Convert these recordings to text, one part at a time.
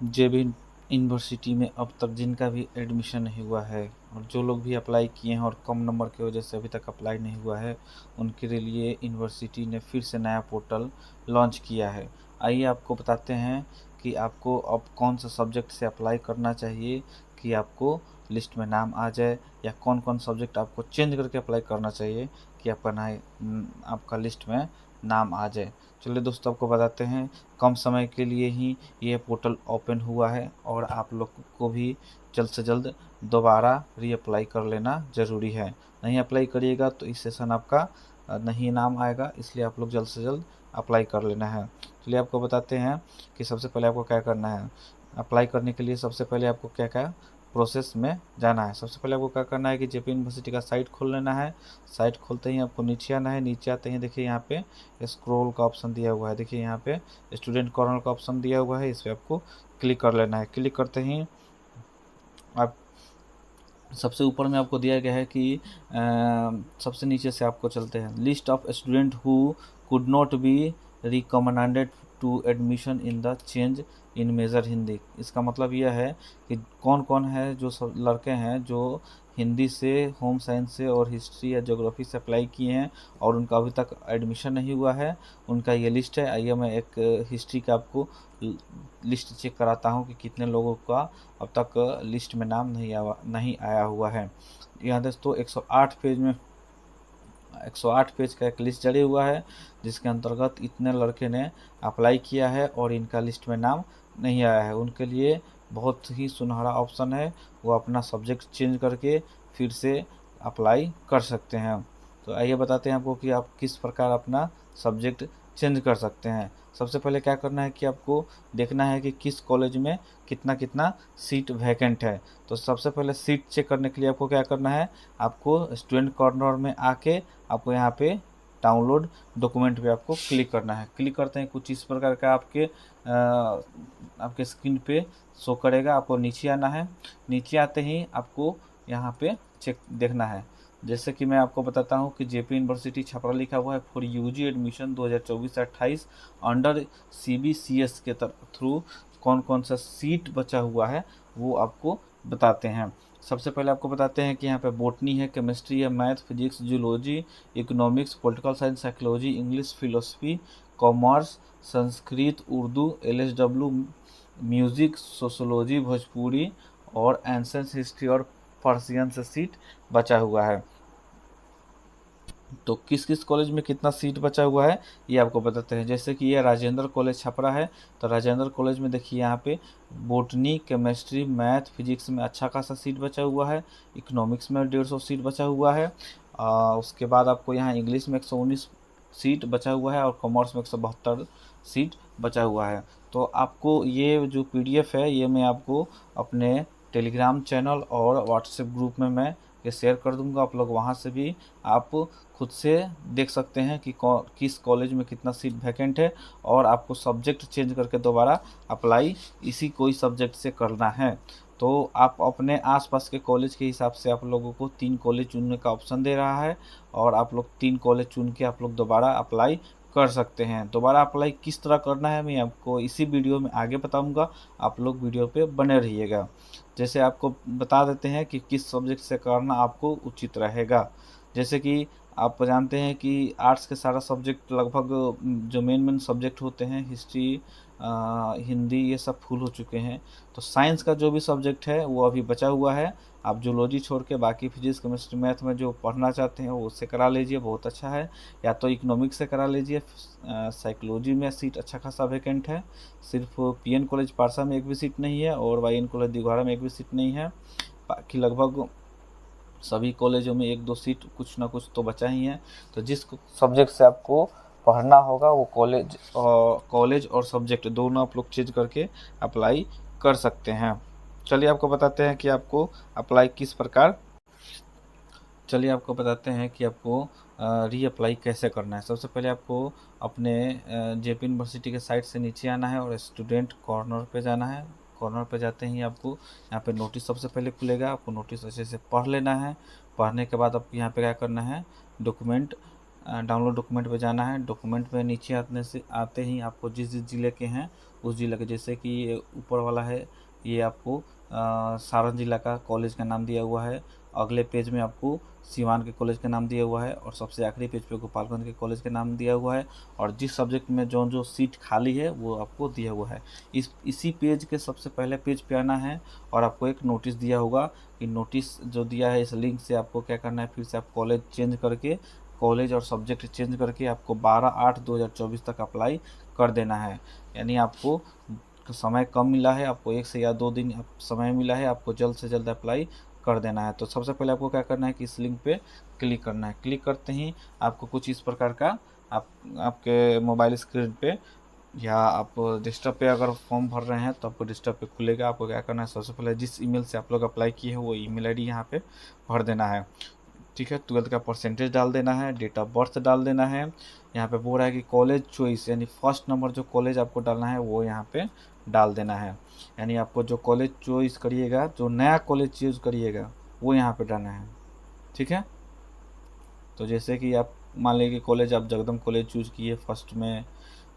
जेबी university में अब तक जिनका भी एडमिशन नहीं हुआ है और जो लोग भी अप्लाई किए हैं और कम नंबर की वजह से अभी तक अप्लाई नहीं हुआ है, उनके लिए यूनिवर्सिटी ने फिर से नया पोर्टल लॉन्च किया है। आइए आपको बताते हैं कि आपको अब कौन सा सब्जेक्ट से अप्लाई करना चाहिए कि आपको लिस्ट में नाम आ जाए, या कौन कौन सब्जेक्ट आपको चेंज करके अप्लाई करना चाहिए कि आपका लिस्ट में नाम आ जाए। चलिए दोस्तों, आपको बताते हैं। कम समय के लिए ही ये पोर्टल ओपन हुआ है और आप लोग को भी जल्द से जल्द दोबारा रीअप्लाई कर लेना ज़रूरी है। नहीं अप्लाई करिएगा तो इस सेशन आपका नहीं नाम आएगा, इसलिए आप लोग जल्द से जल्द अप्लाई कर लेना है। चलिए आपको बताते हैं कि सबसे पहले आपको क्या करना है। अप्लाई करने के लिए सबसे पहले आपको क्या क्या प्रोसेस में जाना है। सबसे पहले आपको क्या करना है कि जेपी यूनिवर्सिटी का साइट खोल लेना है। साइट खोलते ही आपको नीचे आना है। नीचे आते ही देखिए यहाँ पे स्क्रॉल का ऑप्शन दिया हुआ है। देखिए यहाँ पे स्टूडेंट कॉर्नर का ऑप्शन दिया हुआ है, इस पर आपको क्लिक कर लेना है। क्लिक करते ही आप सबसे ऊपर में आपको दिया गया है कि सबसे नीचे से आपको चलते हैं। List of student who could not be recommended to admission in the change in major Hindi. इसका मतलब यह है कि कौन कौन है जो सब लड़के हैं जो हिंदी से, होम साइंस से और हिस्ट्री या ज्योग्राफी से अप्लाई किए हैं और उनका अभी तक एडमिशन नहीं हुआ है, उनका ये लिस्ट है। आइए मैं एक हिस्ट्री का आपको लिस्ट चेक कराता हूँ कि कितने लोगों का अब तक लिस्ट में नाम नहीं आया हुआ है। यहाँ दोस्तों 108 पेज का एक लिस्ट जारी हुआ है, जिसके अंतर्गत इतने लड़के ने अप्लाई किया है और इनका लिस्ट में नाम नहीं आया है। उनके लिए बहुत ही सुनहरा ऑप्शन है, वो अपना सब्जेक्ट चेंज करके फिर से अप्लाई कर सकते हैं। तो आइए बताते हैं आपको कि आप किस प्रकार अपना सब्जेक्ट चेंज कर सकते हैं। सबसे पहले क्या करना है कि आपको देखना है कि किस कॉलेज में कितना कितना सीट वैकेंट है। तो सबसे पहले सीट चेक करने के लिए आपको क्या करना है, आपको स्टूडेंट कॉर्नर में आके आपको यहाँ पे डाउनलोड डॉक्यूमेंट पे आपको क्लिक करना है। क्लिक करते हैं कुछ इस प्रकार का आपके स्क्रीन पे शो करेगा। आपको नीचे आना है। नीचे आते ही आपको यहाँ पे चेक देखना है। जैसे कि मैं आपको बताता हूँ कि जेपी यूनिवर्सिटी छपरा लिखा हुआ है for UG admission 2024-28 under CBCS के थ्रू कौन कौन सा सीट बचा हुआ है वो आपको बताते हैं। सबसे पहले आपको बताते हैं कि यहाँ पे बॉटनी है, केमिस्ट्री है, math, physics, zoology, economics, political science, psychology, English, philosophy, commerce, Sanskrit, Urdu, LSW, music, sociology, Bhojpuri और एंसेंस हिस्ट्री और पर्सियन से सीट बचा हुआ है। तो किस किस कॉलेज में कितना सीट बचा हुआ है ये आपको बताते हैं। जैसे कि ये राजेंद्र कॉलेज छपरा है, तो राजेंद्र कॉलेज में देखिए यहाँ पे बॉटनी, केमिस्ट्री, मैथ, फिजिक्स में अच्छा खासा सीट बचा हुआ है। इकोनॉमिक्स में 150 सीट बचा हुआ है। उसके बाद आपको यहाँ इंग्लिश में 119 सीट बचा हुआ है और कॉमर्स में 172 सीट बचा हुआ है। तो आपको ये जो PDF है ये मैं आपको अपने टेलीग्राम चैनल और व्हाट्सएप ग्रुप में मैं ये शेयर कर दूंगा। आप लोग वहाँ से भी आप खुद से देख सकते हैं कि किस कॉलेज में कितना सीट वैकेंट है, और आपको सब्जेक्ट चेंज करके दोबारा अप्लाई इसी कोई सब्जेक्ट से करना है। तो आप अपने आसपास के कॉलेज के हिसाब से आप लोगों को 3 कॉलेज चुनने का ऑप्शन दे रहा है, और आप लोग 3 कॉलेज चुन के आप लोग दोबारा अप्लाई कर सकते हैं। दोबारा अप्लाई किस तरह करना है मैं आपको इसी वीडियो में आगे बताऊंगा। आप लोग वीडियो पे बने रहिएगा। जैसे आपको बता देते हैं कि किस सब्जेक्ट से करना आपको उचित रहेगा। जैसे कि आप जानते हैं कि आर्ट्स के सारा सब्जेक्ट लगभग जो मेन सब्जेक्ट होते हैं, हिस्ट्री, हिंदी, ये सब फुल हो चुके हैं। तो साइंस का जो भी सब्जेक्ट है वो अभी बचा हुआ है। आप जूलॉजी छोड़ के बाकी फिजिक्स, केमिस्ट्री, मैथ में जो पढ़ना चाहते हैं वो उससे करा लीजिए, बहुत अच्छा है। या तो इकोनॉमिक्स से करा लीजिए। साइकोलॉजी में सीट अच्छा खासा वैकेंट है। सिर्फ PN कॉलेज पारसा में एक भी सीट नहीं है और YN कॉलेज दिघवाड़ा में एक भी सीट नहीं है। बाकी लगभग सभी कॉलेजों में 1-2 सीट कुछ ना कुछ तो बचा ही है। तो जिस सब्जेक्ट से आपको पढ़ना होगा वो कॉलेज और सब्जेक्ट दोनों आप लोग चेंज करके अप्लाई कर सकते हैं। चलिए आपको बताते हैं कि आपको अप्लाई किस प्रकार चलिए आपको बताते हैं कि आपको रीअप्लाई कैसे करना है। सबसे पहले आपको अपने जेपी यूनिवर्सिटी के साइट से नीचे आना है और स्टूडेंट कॉर्नर पे जाना है। कॉर्नर पे जाते ही आपको यहाँ पे नोटिस सबसे पहले खुलेगा। आपको नोटिस अच्छे से पढ़ लेना है। पढ़ने के बाद आपको यहाँ पे क्या करना है, डॉक्यूमेंट डाउनलोड डॉक्यूमेंट पे जाना है। डॉक्यूमेंट पे नीचे आते ही आपको जिस जिस ज़िले के हैं उस ज़िले के, जैसे कि ये ऊपर वाला है, ये आपको सारण जिला का कॉलेज का नाम दिया हुआ है। अगले पेज में आपको सिवान के कॉलेज का नाम दिया हुआ है, और सबसे आखिरी पेज पे गोपालगंज के कॉलेज का नाम दिया हुआ है, और जिस सब्जेक्ट में जो जो सीट खाली है वो आपको दिया हुआ है। इसी पेज के सबसे पहले पेज पे आना है, और आपको एक नोटिस दिया होगा कि नोटिस जो दिया है इस लिंक से आपको क्या करना है, फिर से आप कॉलेज चेंज करके, कॉलेज और सब्जेक्ट चेंज करके आपको 12/8/2024 तक अप्लाई कर देना है। यानी आपको समय कम मिला है, आपको 1 से या 2 दिन समय मिला है, आपको जल्द से जल्द अप्लाई कर देना है। तो सबसे पहले आपको क्या करना है कि इस लिंक पे क्लिक करना है। क्लिक करते ही आपको कुछ इस प्रकार का आपके मोबाइल स्क्रीन पे, या आप डेस्कटॉप पे अगर फॉर्म भर रहे हैं तो आपको डेस्कटॉप पे खुलेगा। आपको क्या करना है, सबसे पहले जिस ईमेल से आप लोग अप्लाई किए हैं वो ईमेल आईडी यहाँ पे भर देना है। ठीक है, 12th का परसेंटेज डाल देना है, डेट ऑफ बर्थ डाल देना है। यहाँ पे बोल रहा है कि कॉलेज चॉइस, यानी फर्स्ट नंबर जो कॉलेज आपको डालना है वो यहाँ पे डाल देना है। यानी आपको जो कॉलेज चॉइस करिएगा, जो नया कॉलेज चूज करिएगा वो यहाँ पे डालना है। ठीक है, तो जैसे कि आप मान लीजिए कि कॉलेज आप जगदम कॉलेज चूज किए फर्स्ट में,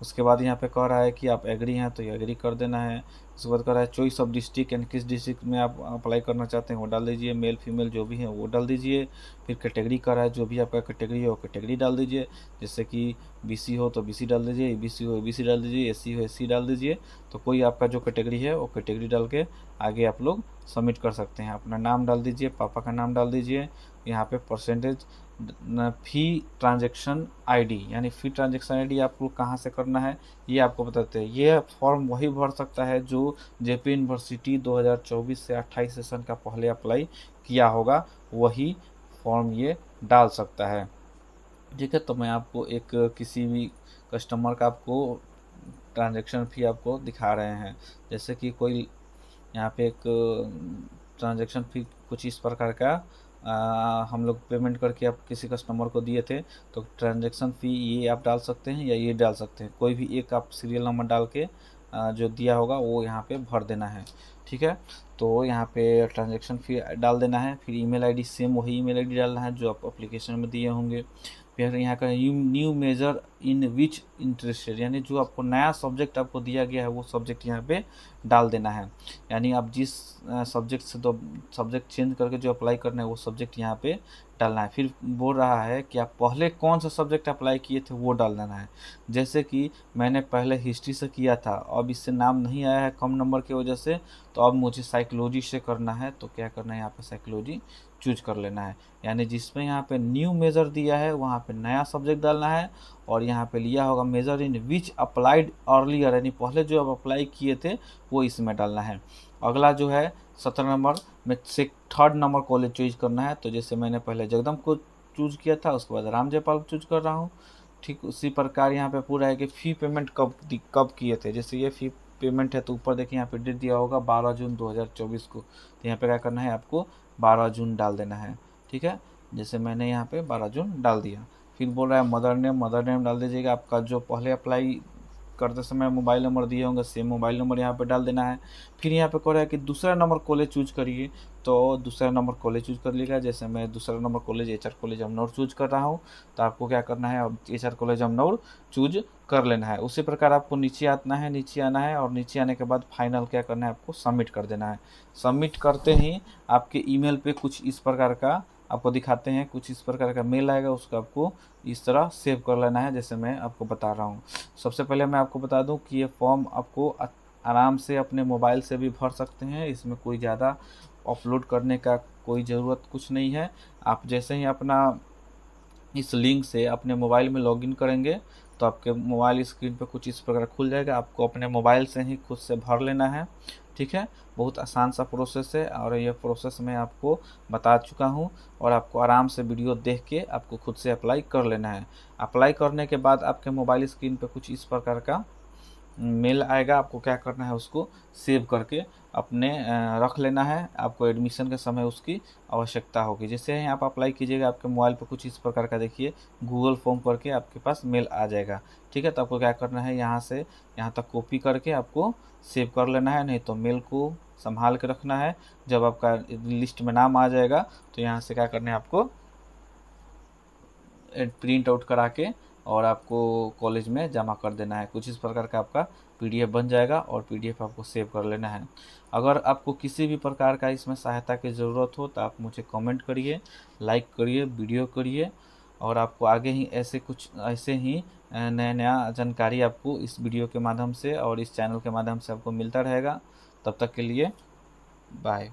उसके बाद यहाँ पे कह रहा है कि आप एग्री हैं तो ये एग्री कर देना है। उसके बाद कह रहा है चॉइस ऑफ डिस्ट्रिक्ट, यानी किस डिस्ट्रिक्ट में आप अप्लाई करना चाहते हैं वो डाल दीजिए, मेल फीमेल जो भी है वो डाल दीजिए। फिर कैटेगरी कह रहा है, जो भी आपका कैटेगरी है वो कैटेगरी डाल दीजिए, जैसे कि बीसी हो तो बीसी डाल दीजिए, ईबीसी हो ईबीसी डाल दीजिए, एससी हो एससी डाल दीजिए। तो कोई आपका जो कैटेगरी है वो कैटेगरी डाल के आगे आप लोग सबमिट कर सकते हैं। अपना नाम डाल दीजिए, पापा का नाम डाल दीजिए, यहाँ पे परसेंटेज, फी ट्रांजैक्शन आईडी, यानी फी ट्रांजैक्शन आईडी आपको कहाँ से करना है ये आपको बताते हैं। ये फॉर्म वही भर सकता है जो जेपी यूनिवर्सिटी 2024 से 28 सेशन का पहले अप्लाई किया होगा, वही फॉर्म ये डाल सकता है। ठीक है, तो मैं आपको एक किसी भी कस्टमर का आपको ट्रांजैक्शन फ़ी आपको दिखा रहे हैं। जैसे कि कोई यहाँ पे एक ट्रांजैक्शन फ़ी कुछ इस प्रकार का हम लोग पेमेंट करके आप किसी कस्टमर को दिए थे, तो ट्रांजैक्शन फ़ी ये आप डाल सकते हैं या ये डाल सकते हैं, कोई भी एक आप सीरियल नंबर डाल के जो दिया होगा वो यहाँ पे भर देना है। ठीक है, तो यहाँ पे ट्रांजैक्शन फ़ी डाल देना है। फिर ईमेल आईडी सेम वही ईमेल आईडी डालना है जो आप एप्लीकेशन में दिए होंगे। फिर यहाँ का new measure in which interested, यानी जो आपको नया सब्जेक्ट आपको दिया गया है वो सब्जेक्ट यहाँ पे डाल देना है। यानी आप जिस सब्जेक्ट से तो सब्जेक्ट चेंज करके जो अप्लाई करना है वो सब्जेक्ट यहाँ पे डालना है। फिर बोल रहा है कि आप पहले कौन सा सब्जेक्ट अप्लाई किए थे वो डाल देना है। जैसे कि मैंने पहले हिस्ट्री से किया था, अब इससे नाम नहीं आया है कम नंबर की वजह से, तो अब मुझे साइकोलॉजी से करना है, तो क्या करना है यहाँ पे साइकोलॉजी चूज कर लेना है। यानी जिसमें यहाँ पे न्यू मेजर दिया है वहाँ पे नया सब्जेक्ट डालना है, और यहाँ पे लिया होगा measure in which applied earlier, यानी पहले जो आप अप्लाई किए थे वो इसमें डालना है। अगला जो है 17 नंबर में से 3rd नंबर कॉलेज चूज करना है। तो जैसे मैंने पहले जगदम को चूज किया था, उसके बाद राम जयपाल चूज कर रहा हूँ। ठीक उसी प्रकार यहाँ पे पूरा है कि फ़ी पेमेंट कब किए थे। जैसे ये फ़ी पेमेंट है तो ऊपर देखिए यहाँ पे डेट दिया होगा 12 जून 2024 को, तो यहाँ पे क्या करना है आपको 12 जून डाल देना है। ठीक है, जैसे मैंने यहाँ पे 12 जून डाल दिया। फिर बोल रहा है मदर नेम डाल दीजिएगा, आपका जो पहले अप्लाई करते समय मोबाइल नंबर दिए होंगे सेम मोबाइल नंबर यहाँ पे डाल देना है। फिर यहाँ पे कह रहा है कि दूसरा नंबर कॉलेज चूज करिए, तो दूसरा नंबर कॉलेज चूज कर लीजिएगा। जैसे मैं दूसरा number college HR college Amnour choose कर रहा हूँ, तो आपको क्या करना है, अब एचआर कॉलेज अमनौर चूज कर लेना है। उसी प्रकार आपको नीचे आना है, नीचे आना है, और नीचे आने के बाद फाइनल क्या करना है, आपको सबमिट कर देना है। सबमिट करते ही आपके ईमेल पे कुछ इस प्रकार का आपको दिखाते हैं, कुछ इस प्रकार का मेल आएगा, उसको आपको इस तरह सेव कर लेना है जैसे मैं आपको बता रहा हूँ। सबसे पहले मैं आपको बता दूं कि ये फॉर्म आपको आराम से अपने मोबाइल से भी भर सकते हैं, इसमें कोई ज़्यादा अपलोड करने का कोई ज़रूरत कुछ नहीं है। आप जैसे ही अपना इस लिंक से अपने मोबाइल में लॉगिन करेंगे तो आपके मोबाइल स्क्रीन पर कुछ इस प्रकार खुल जाएगा, आपको अपने मोबाइल से ही खुद से भर लेना है। ठीक है, बहुत आसान सा प्रोसेस है, और यह प्रोसेस मैं आपको बता चुका हूँ, और आपको आराम से वीडियो देख के आपको खुद से अप्लाई कर लेना है। अप्लाई करने के बाद आपके मोबाइल स्क्रीन पे कुछ इस प्रकार का मेल आएगा, आपको क्या करना है उसको सेव करके अपने रख लेना है। आपको एडमिशन के समय उसकी आवश्यकता होगी। जैसे ही आप अप्लाई कीजिएगा आपके मोबाइल पर कुछ इस प्रकार का देखिए गूगल फॉर्म करके आपके पास मेल आ जाएगा। ठीक है, तो आपको क्या करना है, यहाँ से यहाँ तक कॉपी करके आपको सेव कर लेना है, नहीं तो मेल को संभाल के रखना है। जब आपका लिस्ट में नाम आ जाएगा तो यहाँ से क्या करना है, आपको प्रिंट आउट करा के और आपको कॉलेज में जमा कर देना है। कुछ इस प्रकार का आपका पीडीएफ बन जाएगा और पीडीएफ आपको सेव कर लेना है। अगर आपको किसी भी प्रकार का इसमें सहायता की ज़रूरत हो तो आप मुझे कमेंट करिए, लाइक करिए, वीडियो करिए, और आपको आगे ही ऐसे ही नया नया जानकारी आपको इस वीडियो के माध्यम से और इस चैनल के माध्यम से आपको मिलता रहेगा। तब तक के लिए बाय।